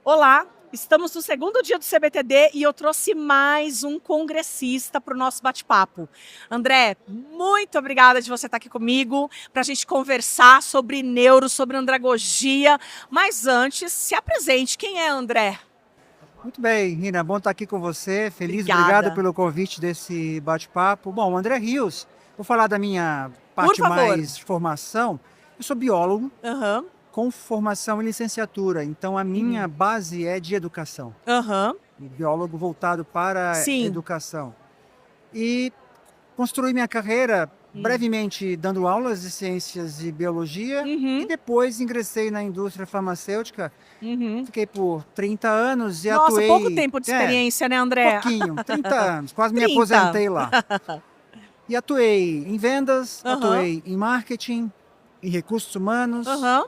Olá, estamos no segundo dia do CBTD e eu trouxe mais um congressista para o nosso bate-papo. André, muito obrigada de você estar aqui comigo para a gente conversar sobre neuro, sobre andragogia. Mas antes, se apresente. Quem é André? Muito bem, Rina, bom estar aqui com você. Feliz, obrigado Obrigada. pelo convite desse bate-papo. Bom, André Rios, vou falar da minha Por parte favor. mais de formação. Eu sou biólogo Aham, com formação em licenciatura, então a minha base é de educação. aham. Biólogo voltado para a Sim. educação. E construí minha carreira brevemente dando aulas de ciências e biologia e Uhum, depois ingressei na indústria farmacêutica. uhum. Fiquei por 30 anos e Nossa, pouco atuei, tempo de experiência, né, André? pouquinho, 30 anos, quase me 30. aposentei lá. E atuei em vendas, Aham, atuei em marketing, em recursos humanos aham.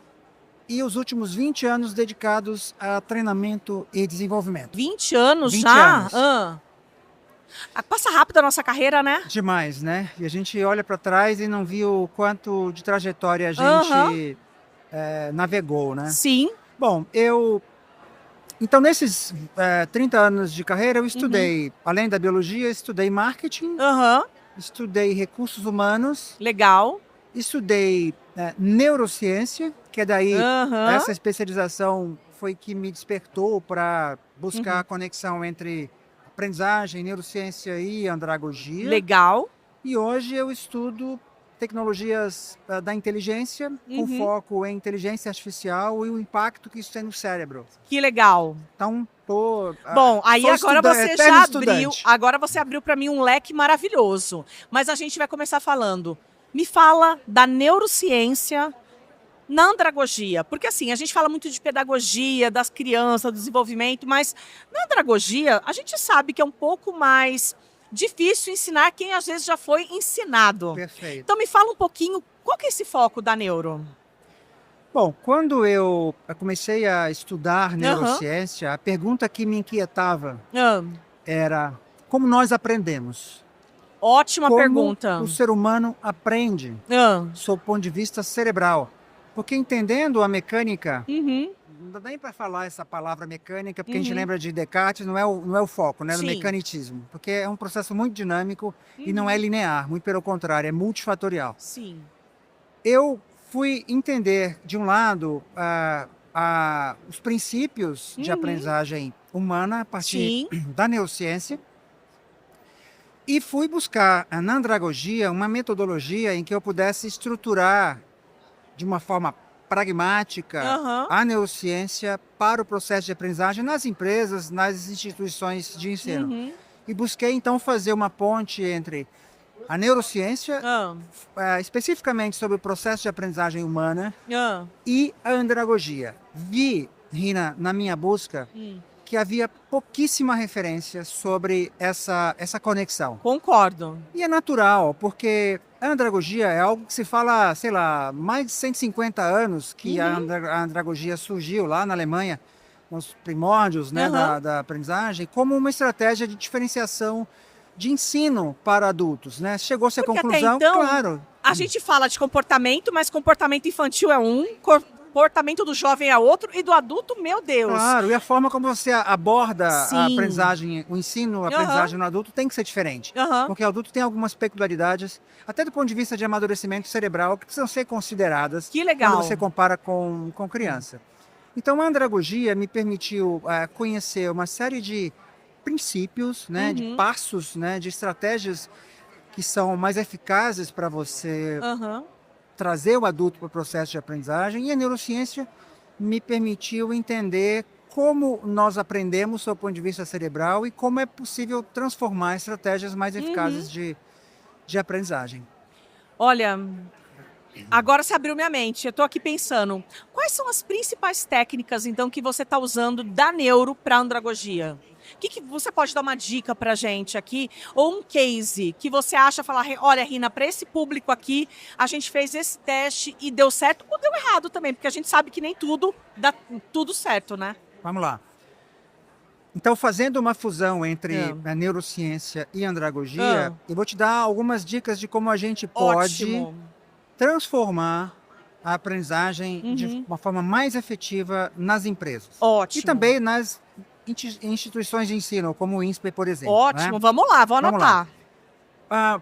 e os últimos 20 anos dedicados a treinamento e desenvolvimento. 20 anos 20 já? anos. Passa rápido a nossa carreira, né? Demais, né? E a gente olha para trás e não viu o quanto de trajetória a Aham. gente navegou, né? Sim. Bom, então, nesses 30 anos de carreira, eu Uhum. estudei, além da biologia, estudei marketing, Aham. estudei recursos humanos, Legal. estudei neurociência, que é daí, Aham. essa especialização foi que me despertou para buscar a Uhum. conexão entre aprendizagem, neurociência e andragogia. Legal. E hoje eu estudo tecnologias da inteligência, com Uhum. foco em inteligência artificial e o impacto que isso tem no cérebro. Que legal. Então, Bom, aí sou agora você eterno já abriu, estudante. agora você abriu para mim um leque maravilhoso. Mas a gente vai começar falando. Me fala da neurociência na andragogia, porque assim, a gente fala muito de pedagogia, das crianças, do desenvolvimento, mas na andragogia a gente sabe que é um pouco mais difícil ensinar quem às vezes já foi ensinado. Perfeito. Então me fala um pouquinho, qual que é esse foco da neuro? Bom, quando eu comecei a estudar Aham. neurociência, a pergunta que me inquietava Ah, era como nós aprendemos? ótima Como pergunta. o ser humano aprende, Ah, sob o ponto de vista cerebral? Porque entendendo a mecânica, uhum, não dá nem para falar essa palavra mecânica, porque a gente uhum, lembra de Descartes, não é o foco, né, no sim. mecanicismo, porque é um processo muito dinâmico e não é Uhum, linear, muito pelo contrário, é multifatorial. sim. Eu fui entender, de um lado, os princípios de Uhum, aprendizagem humana a partir sim. da neurociência e fui buscar na andragogia uma metodologia em que eu pudesse estruturar de uma forma pragmática Aham. a neurociência para o processo de aprendizagem nas empresas, nas instituições de ensino. Uhum. E busquei então fazer uma ponte entre a neurociência, Ah, especificamente sobre o processo de aprendizagem humana, ah, e a andragogia. Vi, Rina, na minha busca, hum. que havia pouquíssima referência sobre essa conexão. Concordo. E é natural, porque a andragogia é algo que se fala, sei lá, mais de 150 anos que a Uhum. a andragogia surgiu lá na Alemanha, nos primórdios, né, Aham. da aprendizagem, como uma estratégia de diferenciação de ensino para adultos, né? Chegou-se à Porque até conclusão, então, claro, a gente fala de comportamento, mas comportamento infantil é um, comportamento do jovem é outro, e do adulto, meu Deus. claro, e a forma como você aborda a Sim. aprendizagem, o ensino, a Aham. aprendizagem no adulto tem que ser diferente. Aham. Porque o adulto tem algumas peculiaridades, até do ponto de vista de amadurecimento cerebral, que precisam ser consideradas Que quando legal. você compara com criança. Então, a andragogia me permitiu conhecer uma série de princípios, né, de Uhum. passos, né, de estratégias que são mais eficazes para você Aham. trazer o adulto para o processo de aprendizagem, e a neurociência me permitiu entender como nós aprendemos do ponto de vista cerebral e como é possível transformar estratégias mais Uhum. eficazes de aprendizagem. Olha, agora você abriu minha mente. Eu estou aqui pensando, quais são as principais técnicas, então, que você está usando da neuro para andragogia? O que você pode dar uma dica para a gente aqui? Ou um case que você acha, falar, olha, Rina, para esse público aqui, a gente fez esse teste e deu certo ou deu errado também, porque a gente sabe que nem tudo dá tudo certo, né? Vamos lá. Então, fazendo uma fusão entre É. a neurociência e a andragogia, Ah, eu vou te dar algumas dicas de como a gente pode ótimo. transformar a aprendizagem de Uhum. uma forma mais efetiva nas empresas. Ótimo. E também nas instituições de ensino, como o INSPER, por exemplo. Ótimo, Né? vamos lá, vou Vamos anotar.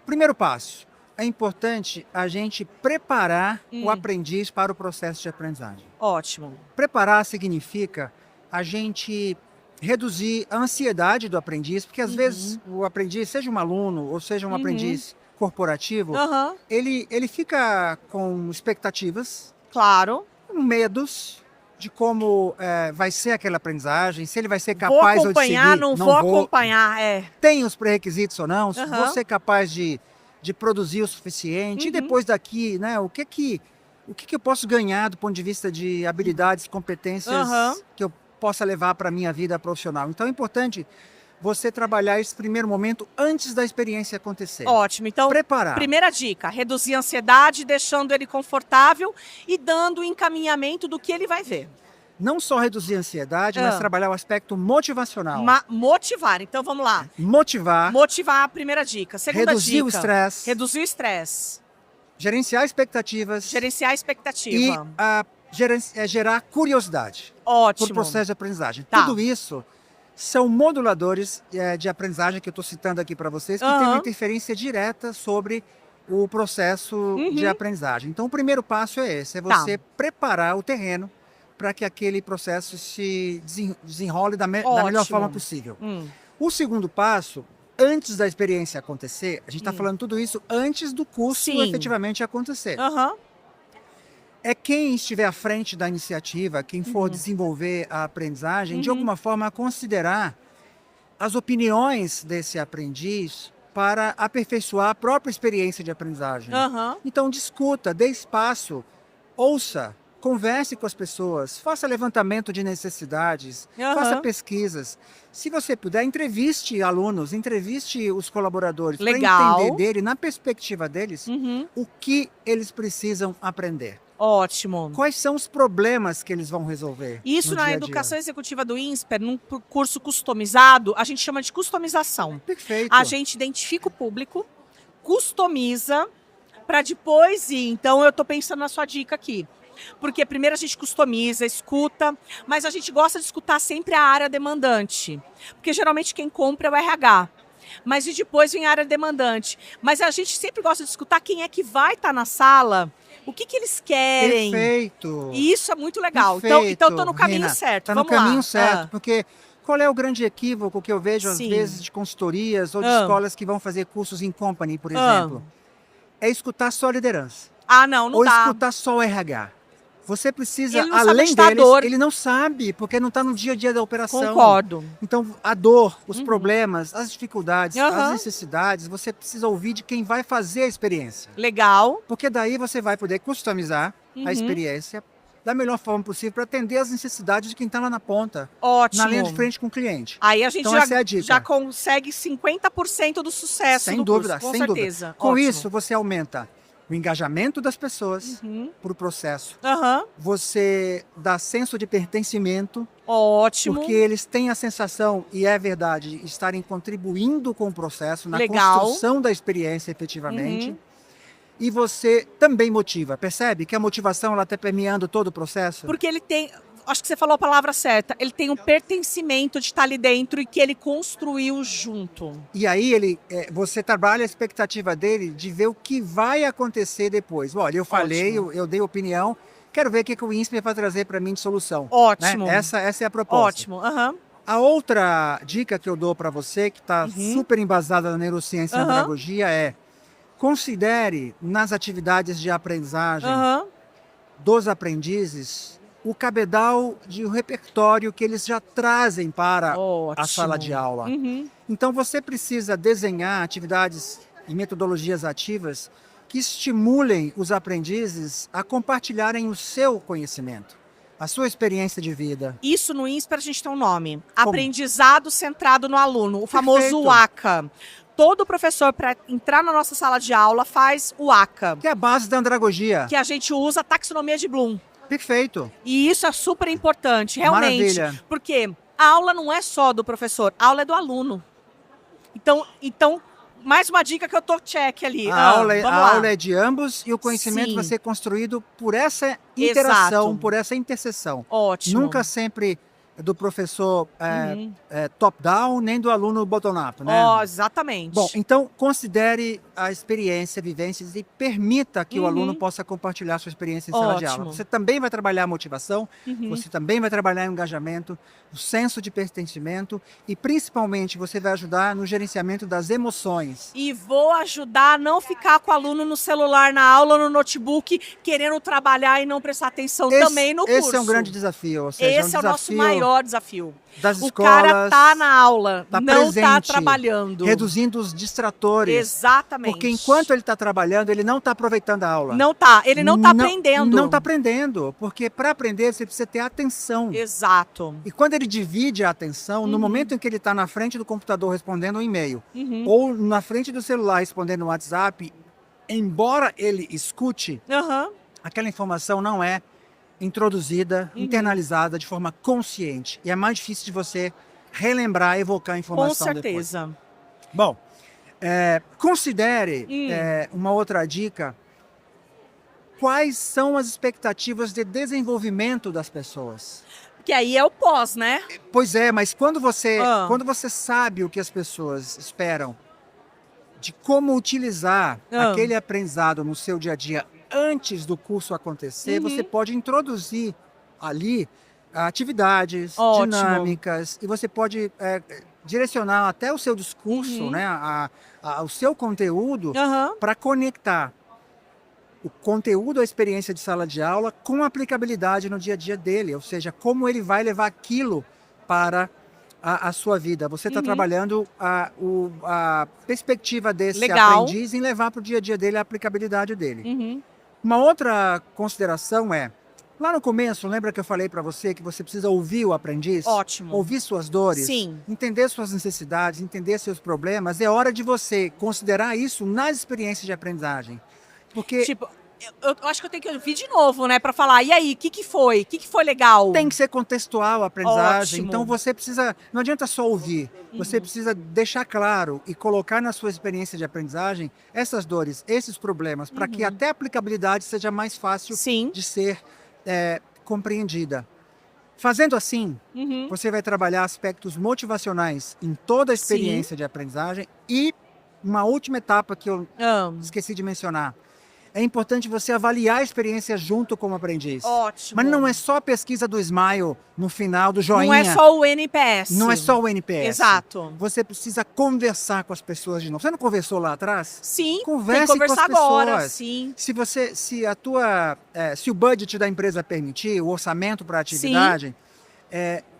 Primeiro passo. É importante a gente preparar o Hum. aprendiz para o processo de aprendizagem. Ótimo. Preparar significa a gente reduzir a ansiedade do aprendiz, porque às vezes o aprendiz, seja um aluno ou seja um aprendiz corporativo, Aham, ele fica com expectativas, claro. com medos de como vai ser aquela aprendizagem, se ele vai ser Vou capaz ou de acompanhar, seguir, não vou acompanhar, é. tem os pré-requisitos ou não, se Aham. vou ser capaz de produzir o suficiente, e depois daqui, né, o que eu posso ganhar do ponto de vista de habilidades, competências Aham. que eu possa levar para a minha vida profissional. Então é importante você trabalhar esse primeiro momento antes da experiência acontecer. Ótimo. Então, Preparar. primeira dica, reduzir a ansiedade, deixando ele confortável e dando o encaminhamento do que ele vai ver. Não só reduzir a ansiedade, mas trabalhar o aspecto motivacional. Motivar. Então, vamos lá. Motivar, Motivar a primeira dica. Segunda reduzir dica. o estresse, Reduzir o estresse. gerenciar expectativas Gerenciar a e expectativa. gerar curiosidade Ótimo. para o processo de aprendizagem. Tá. Tudo isso são moduladores de aprendizagem que eu estou citando aqui para vocês, que têm uma interferência direta sobre o processo de aprendizagem. Então, o primeiro passo é esse, é você preparar o terreno para que aquele processo se desenrole da melhor forma possível. O segundo passo, antes da experiência acontecer, a gente está falando tudo isso antes do curso efetivamente acontecer. Aham. É quem estiver à frente da iniciativa, quem for desenvolver a aprendizagem, de alguma forma considerar as opiniões desse aprendiz para aperfeiçoar a própria experiência de aprendizagem. Aham. Então discuta, dê espaço, ouça, converse com as pessoas, faça levantamento de necessidades, faça pesquisas. Se você puder, entreviste alunos, entreviste os colaboradores para Legal. entender dele, na perspectiva deles, o que eles precisam aprender. Ótimo. Quais são os problemas que eles vão resolver? Isso no na dia a dia? educação executiva do INSPER, num curso customizado, a gente chama de customização. Perfeito. A gente identifica o público, customiza, para depois ir. Então, eu estou pensando na sua dica aqui. Porque primeiro a gente customiza, escuta, mas a gente gosta de escutar sempre a área demandante. Porque geralmente quem compra é o RH. Mas e depois vem a área demandante. Mas a gente sempre gosta de escutar quem é que vai estar na sala, o que eles querem. Perfeito. E isso é muito legal. Perfeito, Então estou no caminho Rina, certo. Está no Vamos lá. caminho certo, porque qual é o grande equívoco que eu vejo às Sim. vezes de consultorias ou de escolas que vão fazer cursos em company, por exemplo? É escutar só a liderança. Não ou dá. escutar só o RH. Você precisa, Ele não sabe além onde tá a deles, dor. ele não sabe, porque não está no dia a dia da operação. Concordo. Então, a dor, os problemas, as dificuldades, as Aham. necessidades, você precisa ouvir de quem vai fazer a experiência. Legal. Porque daí você vai poder customizar a experiência da melhor forma possível para atender as necessidades de quem está lá na ponta, Ótimo. na linha de frente com o cliente. Aí a gente Então, essa é a dica. já consegue 50% do sucesso Sem do dúvida, curso, com sem certeza. dúvida. Com Ótimo. isso, você aumenta o engajamento das pessoas para o processo. Aham. Você dá senso de pertencimento, Ótimo. porque eles têm a sensação, e é verdade, de estarem contribuindo com o processo, na Legal. construção da experiência efetivamente. E você também motiva, percebe? Que a motivação está permeando todo o processo? Porque ele tem, acho que você falou a palavra certa, ele tem um pertencimento de estar ali dentro e que ele construiu junto. E aí você trabalha a expectativa dele de ver o que vai acontecer depois. Olha, eu falei, eu dei opinião, quero ver o que o INSPER vai trazer para mim de solução. Ótimo. Né? Essa é a proposta. Ótimo. Aham. A outra dica que eu dou para você, que está super embasada na neurociência e na pedagogia, é considere nas atividades de aprendizagem Aham. dos aprendizes o cabedal de um repertório que eles já trazem para a Ótimo. sala de aula. Então você precisa desenhar atividades e metodologias ativas que estimulem os aprendizes a compartilharem o seu conhecimento, a sua experiência de vida. Isso no INSPER a gente tem um nome. Aprendizado centrado no aluno, o famoso Perfeito. ACA. Todo professor, para entrar na nossa sala de aula, faz o ACA, Que é a base da andragogia. que a gente usa a taxonomia de Bloom. Perfeito. E isso é super importante, realmente. Maravilha. Porque a aula não é só do professor, a aula é do aluno. Então mais uma dica que eu tô check ali. A aula vamos lá. é de ambos e o conhecimento Sim. vai ser construído por essa interação, Exato. por essa interseção. Ótimo. Nunca sempre do professor Uhum. top-down, nem do aluno bottom-up, né? Exatamente. Bom, então considere a experiência, vivências e permita que o aluno possa compartilhar sua experiência em sala de aula. Ótimo. Você também vai trabalhar a motivação, Uhum. você também vai trabalhar o engajamento, o senso de pertencimento e principalmente você vai ajudar no gerenciamento das emoções. E vou ajudar a não ficar com o aluno no celular, na aula, no notebook, querendo trabalhar e não prestar atenção também no curso. Esse é um grande desafio, ou seja, Esse é o nosso maior desafio. das O escolas. cara tá na aula, tá não tá presente, trabalhando. reduzindo os distratores. Exatamente. Porque enquanto ele está trabalhando, ele não está aproveitando a aula. Não tá, ele não tá aprendendo. Não está aprendendo, porque para aprender você precisa ter atenção. Exato. E quando ele divide a atenção, no momento em que ele está na frente do computador respondendo um e-mail, Uhum. ou na frente do celular respondendo um WhatsApp, embora ele escute, Aham. aquela informação não é introduzida, internalizada de forma consciente. E é mais difícil de você relembrar, evocar a Com informação depois. certeza. Bom, considere Hum. uma outra dica. Quais são as expectativas de desenvolvimento das pessoas? Que aí é o pós, né? Pois é, mas quando você Ah. sabe o que as pessoas esperam, de como utilizar aquele aprendizado no seu dia a dia antes do curso acontecer, você pode introduzir ali atividades, Ótimo. dinâmicas, e você pode direcionar até o seu discurso, né, o seu conteúdo, Aham. para conectar o conteúdo, a experiência de sala de aula com a aplicabilidade no dia a dia dele, ou seja, como ele vai levar aquilo para a sua vida. Você está trabalhando a perspectiva desse Legal. aprendiz em levar para o dia a dia dele a aplicabilidade dele. Uhum. Uma outra consideração lá no começo, lembra que eu falei para você que você precisa ouvir o aprendiz? Ótimo. Ouvir suas dores, Sim. entender suas necessidades, entender seus problemas. É hora de você considerar isso nas experiências de aprendizagem. Porque Tipo, eu acho que eu tenho que ouvir de novo, né? Pra falar, e aí, o que que foi? O que que foi legal? tem que ser contextual a aprendizagem. Ótimo. Então você precisa, não adianta só ouvir, você precisa deixar claro e colocar na sua experiência de aprendizagem essas dores, esses problemas, para que até a aplicabilidade seja mais fácil Sim. de ser compreendida. Fazendo assim, Uhum. você vai trabalhar aspectos motivacionais em toda a experiência de aprendizagem e uma última etapa que eu esqueci de mencionar. É importante você avaliar a experiência junto com o aprendiz. Ótimo. Mas não é só a pesquisa do smile no final, do joinha. Não é só o NPS. Não é só o NPS. Exato. Você precisa conversar com as pessoas de novo. Você não conversou lá atrás? Sim, Converse tem que conversar com as pessoas. agora, sim. Se o budget da empresa permitir, o orçamento para a atividade,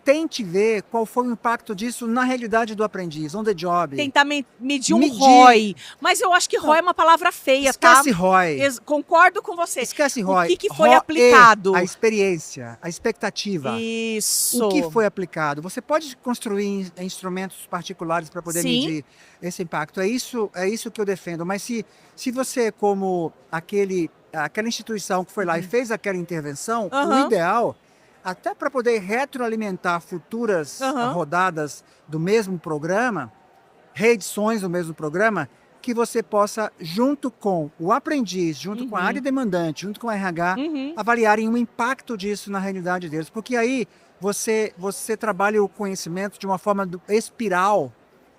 tente ver qual foi o impacto disso na realidade do aprendiz, on the job. Tentar medir um Medir. ROI. Mas eu acho que ROI é uma palavra feia, Esquece tá? ROI. Concordo com você. Esquece ROI. O que que foi ROI aplicado? A experiência, a expectativa. Isso. O que foi aplicado? Você pode construir instrumentos particulares para poder Sim. medir esse impacto. É isso que eu defendo. Mas se você, como aquela instituição que foi lá e fez aquela intervenção, o ideal, até para poder retroalimentar futuras rodadas do mesmo programa, reedições do mesmo programa, que você possa, junto com o aprendiz, junto com a área demandante, junto com a RH, avaliarem o impacto disso na realidade deles. Porque aí você trabalha o conhecimento de uma forma espiral,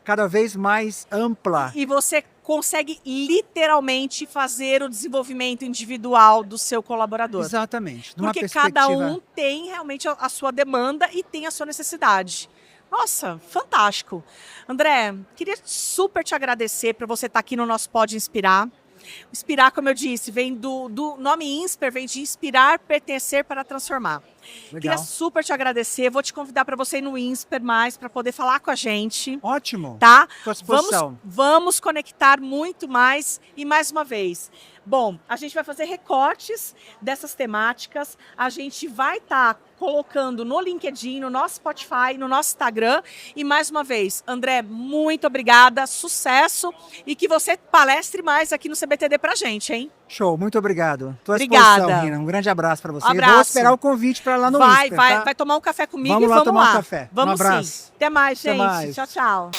cada vez mais ampla. E você consegue literalmente fazer o desenvolvimento individual do seu colaborador. Exatamente. Porque cada um tem realmente a sua demanda e tem a sua necessidade. Nossa, fantástico. André, queria super te agradecer por você estar aqui no nosso Pode Inspirar. Inspirar, como eu disse, vem do nome INSPER, vem de inspirar, pertencer para transformar. Legal. Queria super te agradecer. Vou te convidar para você ir no INSPER mais, para poder falar com a gente. Ótimo. Tá? Estou à disposição. Vamos conectar muito mais e mais uma vez. Bom, a gente vai fazer recortes dessas temáticas, a gente vai estar colocando no LinkedIn, no nosso Spotify, no nosso Instagram. E mais uma vez, André, muito obrigada, sucesso e que você palestre mais aqui no CBTD pra gente, hein? Show, muito obrigado. Estou à Obrigada. disposição, Rina. Um grande abraço para você. Abraço. Vou esperar o convite para lá no INSPER, tá? Vai tomar um café comigo Vamos e lá vamos tomar lá. um café. Vamos Um abraço. sim. Até mais, Até gente. mais. Tchau, tchau.